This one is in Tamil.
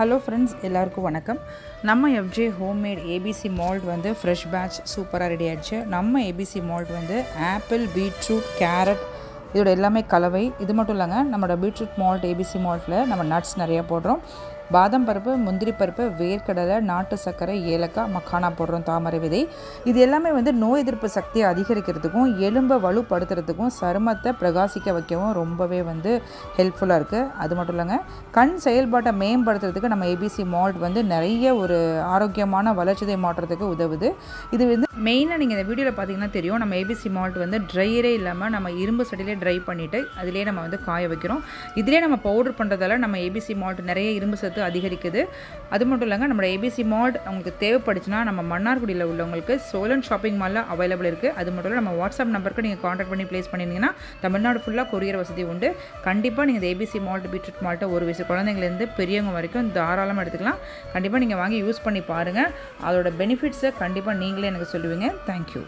ஹலோ ஃப்ரெண்ட்ஸ், எல்லாருக்கும் வணக்கம். நம்ம எஃப்ஜே ஹோம்மேட் ஏபிசி மால்ட் வந்து ஃப்ரெஷ் பேட்ச் சூப்பராக ரெடி ஆகிடுச்சு. நம்ம ஏபிசி மால்ட் வந்து ஆப்பிள், பீட்ரூட், கேரட் இதோட எல்லாமே கலவை. இது மட்டும் இல்லைங்க, நம்மளோட பீட்ரூட் மால்ட் ஏபிசி மால்ட்டில் நம்ம நட்ஸ் நிறையா போடுறோம். பாதாம் பருப்பு, முந்திரி பருப்பு, வேர்க்கடலை, நாட்டு சர்க்கரை, ஏலக்காய், மக்கானா போடுறோம், தாமரை விதை. இது எல்லாமே வந்து நோய் எதிர்ப்பு சக்தியை அதிகரிக்கிறதுக்கும், எலும்பை வலுப்படுத்துறதுக்கும், சருமத்தை பிரகாசிக்க வைக்கவும் ரொம்பவே வந்து ஹெல்ப்ஃபுல்லாக இருக்குது. அது மட்டும் இல்லைங்க, கண் செயல்பாட்டை மேம்படுத்துறதுக்கு நம்ம ஏபிசி மால்ட் வந்து நிறைய ஒரு ஆரோக்கியமான வளர்ச்சிதை மாற்றத்துக்கு உதவுது. இது வந்து மெயினாக நீங்கள் இந்த வீடியோவில் பார்த்தீங்கன்னா தெரியும், நம்ம ஏபிசி மால்ட் வந்து ட்ரையரே இல்லாமல் நம்ம இரும்பு சட்டிலே ட்ரை பண்ணிவிட்டு அதிலே நம்ம வந்து காய வைக்கிறோம். இதிலே நம்ம பவுடர் பண்ணுறதால நம்ம ஏபிசி மால்ட் நிறைய இரும்பு சத்து அதிகரிக்குது. அது மட்டும் இல்லைங்க, நம்மளோட ஏபிசி மால்ட் உங்களுக்கு தேவைப்படுச்சுன்னா நம்ம மன்னார்குடியில் உள்ளவங்களுக்கு சோழன் ஷாப்பிங் மாலில் அவைலபிள் இருக்குது. அது மட்டும் இல்லை, நம்ம வாட்ஸ்அப் நம்பருக்கு நீங்கள் கான்டாக்ட் பண்ணி ப்ளேஸ் பண்ணியிருந்தீங்கன்னா தமிழ்நாடு ஃபுல்லாக கொரியர் வசதி உண்டு. கண்டிப்பாக நீங்கள் இந்த ஏபிசி மால்ட், பீட்ரூட் மால்ட்டை ஒரு வயசு குழந்தைங்கலேருந்து பெரியவங்க வரைக்கும் தாராளமாக எடுத்துக்கலாம். கண்டிப்பாக நீங்கள் வாங்கி யூஸ் பண்ணி பாருங்கள். அதோட பெனிஃபிட்ஸை கண்டிப்பாக நீங்களே எனக்கு சொல்லுவீங்க. தேங்க்யூ.